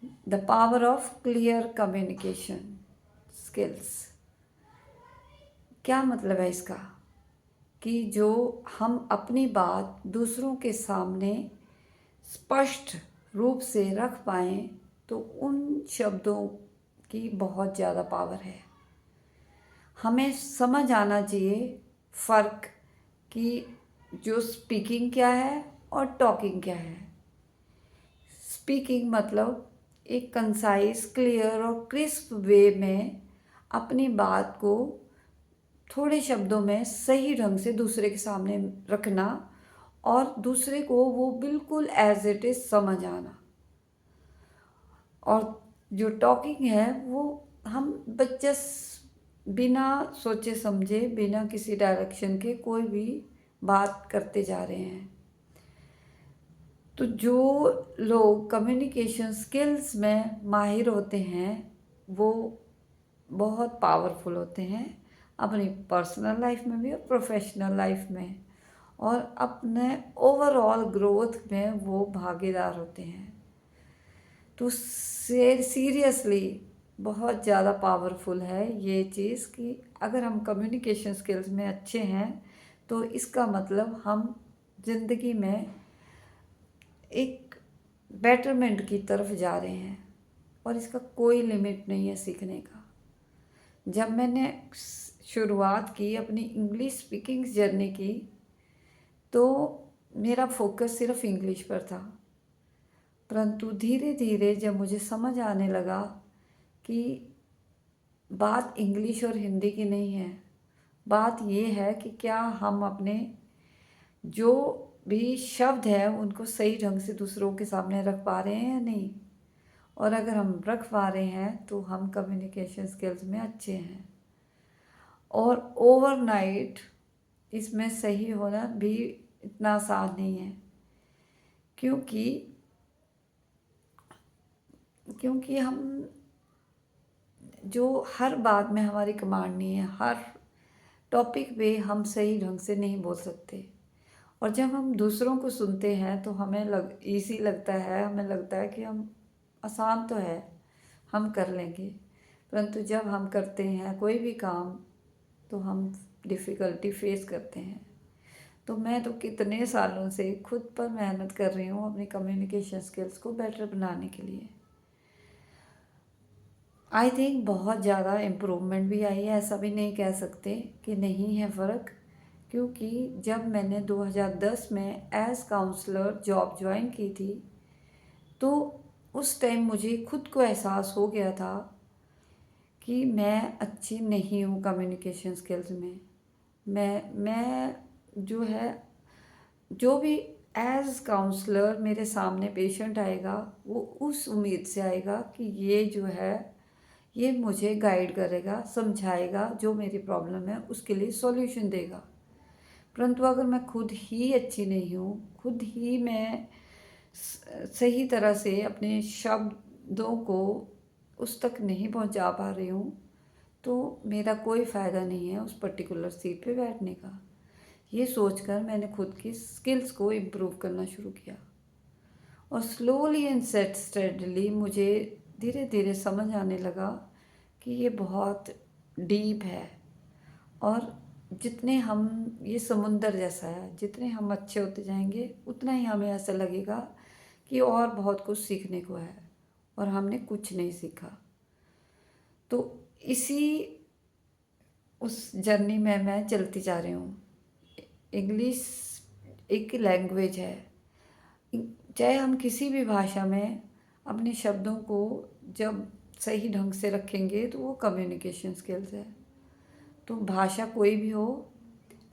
The power of clear communication skills. क्या मतलब है इसका? कि जो हम अपनी बात दूसरों के सामने स्पष्ट रूप से रख पाएँ तो उन शब्दों की बहुत ज़्यादा पावर है। हमें समझ आना चाहिए फ़र्क कि जो स्पीकिंग क्या है और टॉकिंग क्या है। स्पीकिंग मतलब एक कंसाइज, क्लियर और क्रिस्प वे में अपनी बात को थोड़े शब्दों में सही ढंग से दूसरे के सामने रखना और दूसरे को वो बिल्कुल एज इट इज़ समझ आना। और जो टॉकिंग है वो हम बच्चे बिना सोचे समझे, बिना किसी डायरेक्शन के कोई भी बात करते जा रहे हैं। तो जो लोग कम्युनिकेशन स्किल्स में माहिर होते हैं वो बहुत पावरफुल होते हैं अपनी पर्सनल लाइफ में भी और प्रोफेशनल लाइफ में, और अपने ओवरऑल ग्रोथ में वो भागीदार होते हैं। तो सीरियसली बहुत ज़्यादा पावरफुल है ये चीज़ कि अगर हम कम्युनिकेशन स्किल्स में अच्छे हैं तो इसका मतलब हम ज़िंदगी में एक बेटरमेंट की तरफ जा रहे हैं और इसका कोई लिमिट नहीं है सीखने का। जब मैंने शुरुआत की अपनी इंग्लिश स्पीकिंग जर्नी की तो मेरा फोकस सिर्फ इंग्लिश पर था, परंतु धीरे धीरे जब मुझे समझ आने लगा कि बात इंग्लिश और हिंदी की नहीं है, बात ये है कि क्या हम अपने जो भी शब्द है उनको सही ढंग से दूसरों के सामने रख पा रहे हैं या नहीं। और अगर हम रख पा रहे हैं तो हम कम्युनिकेशन स्किल्स में अच्छे हैं। और ओवरनाइट इसमें सही होना भी इतना आसान नहीं है, क्योंकि क्योंकि हम जो हर बात में हमारी कमांड नहीं है, हर टॉपिक पे हम सही ढंग से नहीं बोल सकते। और जब हम दूसरों को सुनते हैं तो हमें ईजी लगता है, हमें लगता है कि हम आसान तो है, हम कर लेंगे। परंतु जब हम करते हैं कोई भी काम तो हम डिफ़िकल्टी फेस करते हैं। तो मैं तो कितने सालों से खुद पर मेहनत कर रही हूँ अपनी कम्युनिकेशन स्किल्स को बेटर बनाने के लिए। आई थिंक बहुत ज़्यादा इम्प्रूवमेंट भी आई है, ऐसा भी नहीं कह सकते कि नहीं है फ़र्क, क्योंकि जब मैंने 2010 में एज काउंसलर जॉब ज्वाइन की थी तो उस टाइम मुझे खुद को एहसास हो गया था कि मैं अच्छी नहीं हूँ कम्युनिकेशन स्किल्स में। मैं जो है, जो भी एज काउंसलर मेरे सामने पेशेंट आएगा वो उस उम्मीद से आएगा कि ये जो है ये मुझे गाइड करेगा, समझाएगा, जो मेरी प्रॉब्लम है उसके लिए सॉल्यूशन देगा। परंतु अगर मैं खुद ही अच्छी नहीं हूँ, खुद ही मैं सही तरह से अपने शब्दों को उस तक नहीं पहुँचा पा रही हूँ तो मेरा कोई फ़ायदा नहीं है उस पर्टिकुलर सीट पे बैठने का। ये सोचकर मैंने खुद की स्किल्स को इम्प्रूव करना शुरू किया और स्लोली एंड स्टेडली मुझे धीरे धीरे समझ आने लगा कि ये बहुत डीप है। और जितने हम, ये समुंदर जैसा है, जितने हम अच्छे होते जाएंगे उतना ही हमें ऐसा लगेगा कि और बहुत कुछ सीखने को है और हमने कुछ नहीं सीखा। तो इसी उस जर्नी में मैं चलती जा रही हूँ। इंग्लिश एक लैंग्वेज है, चाहे हम किसी भी भाषा में अपने शब्दों को जब सही ढंग से रखेंगे तो वो कम्युनिकेशन स्किल्स है। तो भाषा कोई भी हो,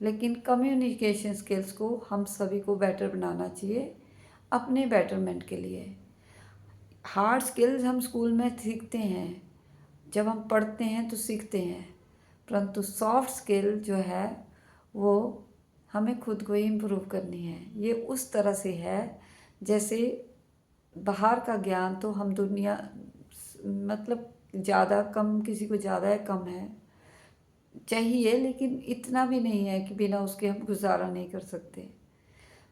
लेकिन कम्युनिकेशन स्किल्स को हम सभी को बेटर बनाना चाहिए अपने बेटरमेंट के लिए। हार्ड स्किल्स हम स्कूल में सीखते हैं, जब हम पढ़ते हैं तो सीखते हैं, परंतु सॉफ्ट स्किल जो है वो हमें खुद को ही इम्प्रूव करनी है। ये उस तरह से है जैसे बाहर का ज्ञान तो हम दुनिया मतलब ज़्यादा कम, किसी को ज़्यादा है कम है चाहिए, लेकिन इतना भी नहीं है कि बिना उसके हम गुजारा नहीं कर सकते,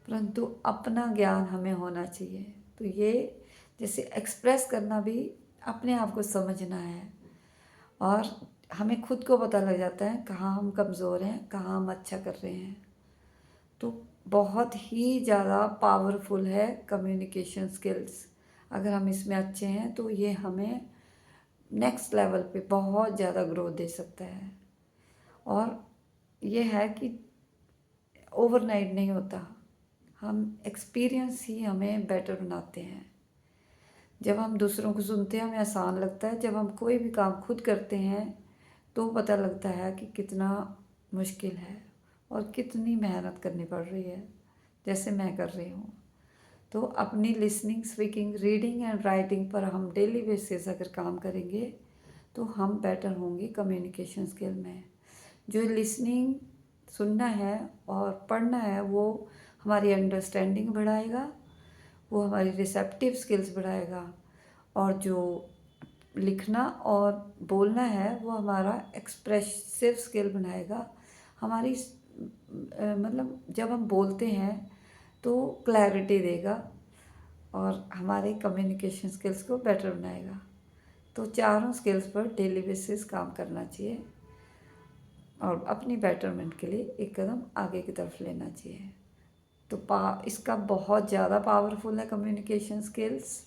परंतु अपना ज्ञान हमें होना चाहिए। तो ये जैसे एक्सप्रेस करना भी अपने आप को समझना है, और हमें खुद को पता लग जाता है कहाँ हम कमज़ोर हैं, कहाँ हम अच्छा कर रहे हैं। तो बहुत ही ज़्यादा पावरफुल है कम्युनिकेशन स्किल्स। अगर हम इसमें अच्छे हैं तो ये हमें नेक्स्ट लेवल पे बहुत ज़्यादा ग्रोथ दे सकता है। और ये है कि ओवरनाइट नहीं होता, हम एक्सपीरियंस ही हमें बेटर बनाते हैं। जब हम दूसरों को सुनते हैं हमें आसान लगता है, जब हम कोई भी काम खुद करते हैं तो पता लगता है कि कितना मुश्किल है और कितनी मेहनत करनी पड़ रही है, जैसे मैं कर रही हूँ। तो अपनी listening, speaking, reading and writing पर हम डेली बेसिस अगर काम करेंगे तो हम बेटर होंगे कम्युनिकेशन स्किल में। जो लिसनिंग, सुनना है और पढ़ना है वो हमारी अंडरस्टैंडिंग बढ़ाएगा, वो हमारी रिसेप्टिव स्किल्स बढ़ाएगा, और जो लिखना और बोलना है वो हमारा एक्सप्रेसिव स्किल बनाएगा। हमारी मतलब जब हम बोलते हैं तो क्लैरिटी देगा और हमारे कम्युनिकेशन स्किल्स को बेटर बनाएगा। तो चारों स्किल्स पर डेली बेसिस काम करना चाहिए और अपनी बेटरमेंट के लिए एक कदम आगे की तरफ लेना चाहिए। तो इसका बहुत ज़्यादा पावरफुल है कम्युनिकेशन स्किल्स।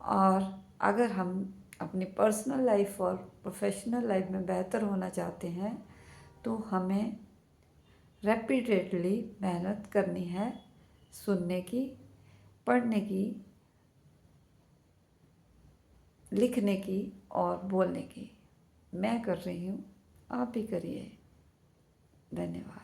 और अगर हम अपनी पर्सनल लाइफ और प्रोफेशनल लाइफ में बेहतर होना चाहते हैं तो हमें रेपिडेटली मेहनत करनी है, सुनने की, पढ़ने की, लिखने की और बोलने की। मैं कर रही हूँ, आप भी करिए। धन्यवाद।